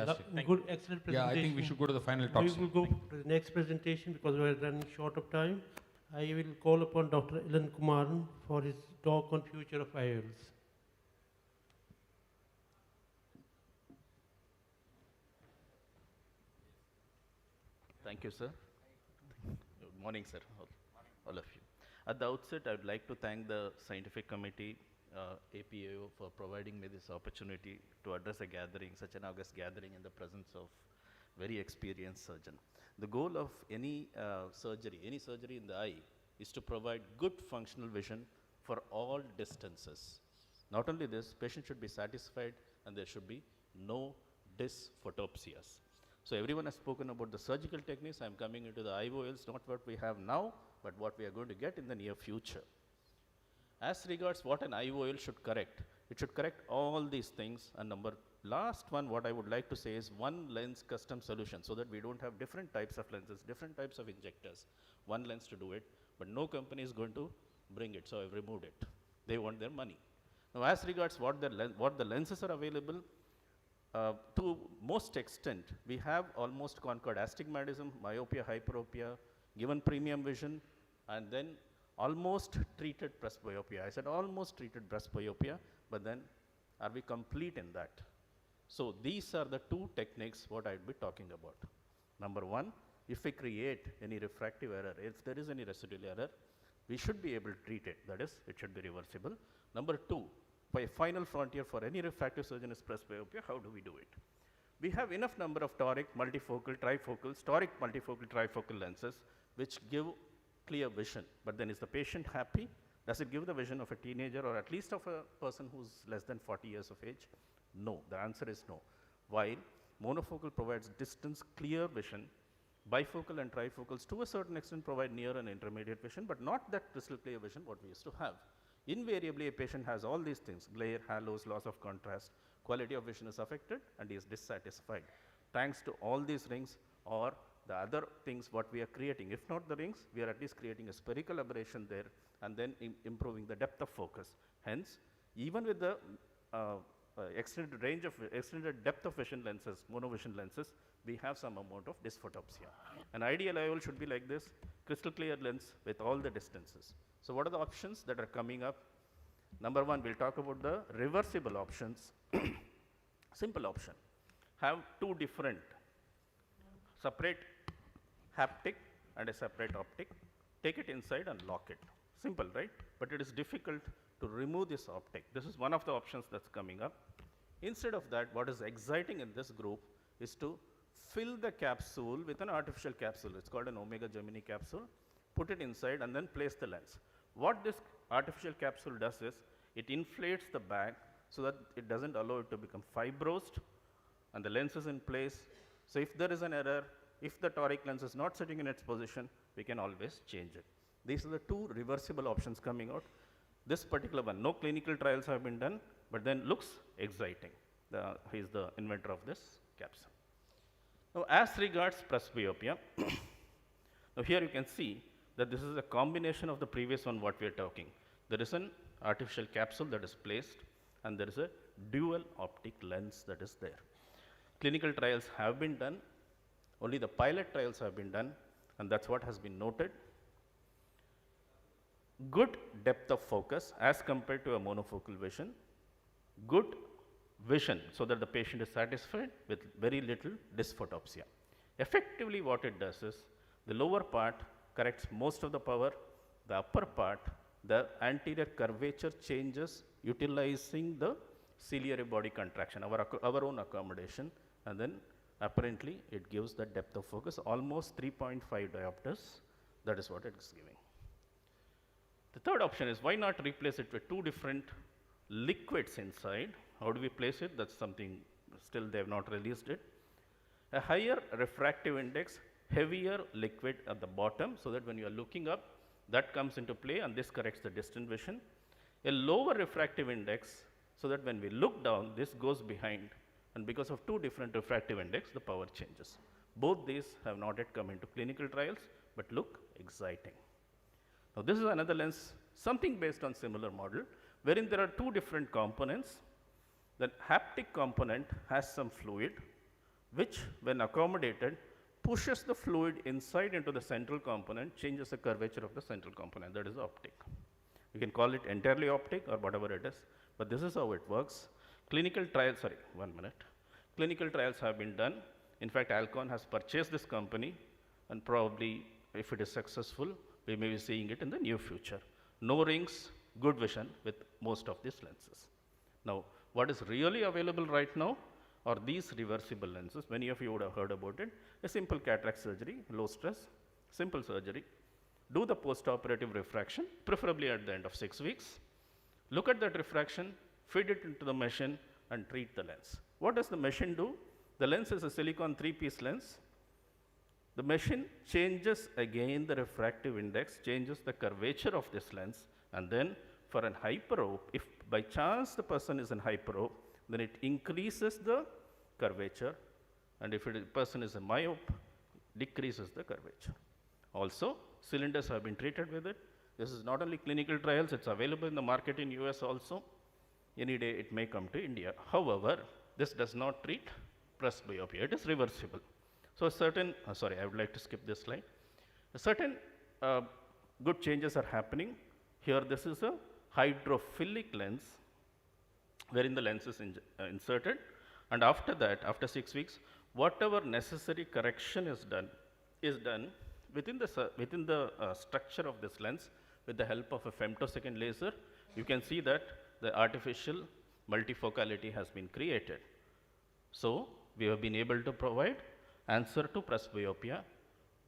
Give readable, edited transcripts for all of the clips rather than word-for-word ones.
Fantastic. Good, excellent Yeah, presentation. I think we should go to the final We talks. will go to the next presentation because we are running short of time. I will call upon Dr. Elankumaran for his talk on future of IOLs. Thank you, sir. Good morning, sir, all of you. At the outset, I would like to thank the scientific committee, APAO, for providing me this opportunity to address a gathering, such an august gathering in the presence of very experienced surgeon. The goal of any surgery in the eye, is to provide good functional vision for all distances. Not only this, patient should be satisfied and there should be no dysphotopsias. So everyone has spoken about the surgical techniques. I'm coming into the IOLs, not what we have now, but what we are going to get in the near future. As regards what an IOL should correct, it should correct all these things. And last one, what I would like to say is one lens custom solution, so that we don't have different types of lenses, different types of injectors. One lens to do it, but no company is going to bring it, so I've removed it. They want their money. Now, as regards what the lenses are available, to most extent, we have almost conquered astigmatism, myopia, hyperopia, given premium vision, and then almost treated presbyopia. I said almost treated presbyopia, but then are we complete in that? So these are the two techniques what I'd be talking about. Number one, if we create any refractive error, if there is any residual error, we should be able to treat it. That is, it should be reversible. Number two, by final frontier for any refractive surgeon is presbyopia. How do we do it? We have enough number of toric, multifocal, trifocals, toric, multifocal, trifocal lenses, which give clear vision. But then is the patient happy? Does it give the vision of a teenager or at least of a person who's less than 40 years of age? No, the answer is no. While monofocal provides distance, clear vision, bifocal and trifocals to a certain extent provide near and intermediate vision, but not that crystal clear vision what we used to have. Invariably, a patient has all these things: glare, halos, loss of contrast, quality of vision is affected, and he is dissatisfied. Thanks to all these rings or the other things what we are creating. If not the rings, we are at least creating a spherical aberration there and then improving the depth of focus. Hence, even with the extended depth of vision lenses, monovision lenses, we have some amount of dysphotopsia. An ideal IOL should be like this, crystal clear lens with all the distances. So what are the options that are coming up? Number one, we'll talk about the reversible options. Simple option. Have two different separate haptic and a separate optic. Take it inside and lock it. Simple, right? But it is difficult to remove this optic. This is one of the options that's coming up. Instead of that, what is exciting in this group is to fill the capsule with an artificial capsule. It's called an Omega Gemini capsule. Put it inside and then place the lens. What this artificial capsule does is, it inflates the bag so that it doesn't allow it to become fibrosed, and the lens is in place. So if there is an error, if the toric lens is not sitting in its position, we can always change it. These are the two reversible options coming out. This particular one, no clinical trials have been done, but then looks exciting. He is the inventor of this capsule. Now, as regards presbyopia, now here you can see that this is a combination of the previous one what we are talking. There is an artificial capsule that is placed, and there is a dual optic lens that is there. Clinical trials have been done. Only the pilot trials have been done, and that's what has been noted. Good depth of focus as compared to a monofocal vision. Good vision so that the patient is satisfied with very little dysphotopsia. Effectively, what it does is, the lower part corrects most of the power, the upper part, the anterior curvature changes utilizing the ciliary body contraction, our own accommodation, and then apparently it gives the depth of focus almost 3.5 diopters. That is what it is giving. The third option is, why not replace it with two different liquids inside? How do we place it? That's something still they have not released it. A higher refractive index, heavier liquid at the bottom, so that when you are looking up, that comes into play and this corrects the distant vision. A lower refractive index, so that when we look down, this goes behind, and because of two different refractive index, the power changes. Both these have not yet come into clinical trials, but look exciting. Now, this is another lens, something based on similar model, wherein there are two different components. The haptic component has some fluid, which, when accommodated, pushes the fluid inside into the central component, changes the curvature of the central component. That is the optic. You can call it entirely optic or whatever it is, but this is how it works. Clinical trials, sorry, 1 minute. Clinical trials have been done. In fact, Alcon has purchased this company, and probably, if it is successful, we may be seeing it in the near future. No rings, good vision with most of these lenses. Now, what is really available right now are these reversible lenses. Many of you would have heard about it. A simple cataract surgery, low stress, simple surgery. Do the post-operative refraction, preferably at the end of 6 weeks. Look at that refraction, feed it into the machine, and treat the lens. What does the machine do? The lens is a silicon 3-piece lens. The machine changes again the refractive index, changes the curvature of this lens, and then for an hyperope, if by chance the person is in hyperope, then it increases the curvature, and if the person is a myope, decreases the curvature. Also, cylinders have been treated with it. This is not only clinical trials, it's available in the market in US also. Any day it may come to India. However, this does not treat presbyopia, it is reversible. So a certain, sorry, I would like to skip this slide. A certain good changes are happening. Here this is a hydrophilic lens, wherein the lens is inserted, and after that, after 6 weeks, whatever necessary correction is done within the structure of this lens with the help of a femtosecond laser. You can see that the artificial multifocality has been created. So we have been able to provide answer to presbyopia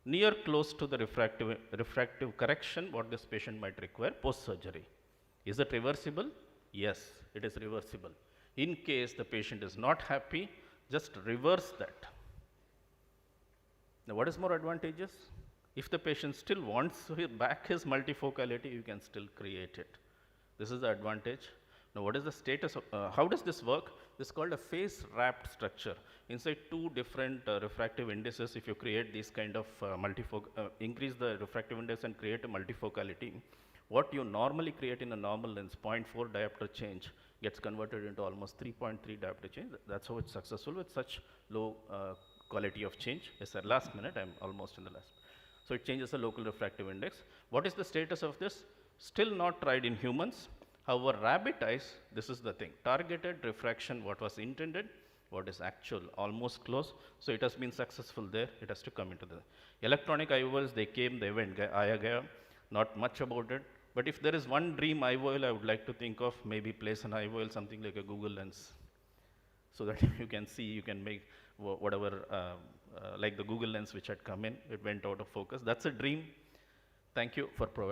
near close to the refractive correction what this patient might require post-surgery. Is it reversible? Yes, it is reversible. In case the patient is not happy, just reverse that. Now, what is more advantageous? If the patient still wants back his multifocality, you can still create it. This is the advantage. Now, what is the status of, how does this work? This is called a phase-wrapped structure. Inside two different refractive indices, if you create these kind of increase the refractive index and create a multifocality, what you normally create in a normal lens, 0.4 diopter change, gets converted into almost 3.3 diopter change. That's how it's successful with such low quality of change. Yes, sir, last minute, I'm almost in the last. So it changes the local refractive index. What is the status of this? Still not tried in humans. However, rabbit eyes, this is the thing. Targeted refraction, what was intended, what is actual, almost close. So it has been successful there. It has to come into the electronic IOLs. They came, they went, Aya, not much about it. But if there is one dream IOL I would like to think of, maybe place an IOL, something like a Google lens, so that you can see, you can make whatever, like the Google lens which had come in, it went out of focus. That's a dream. Thank you for providing.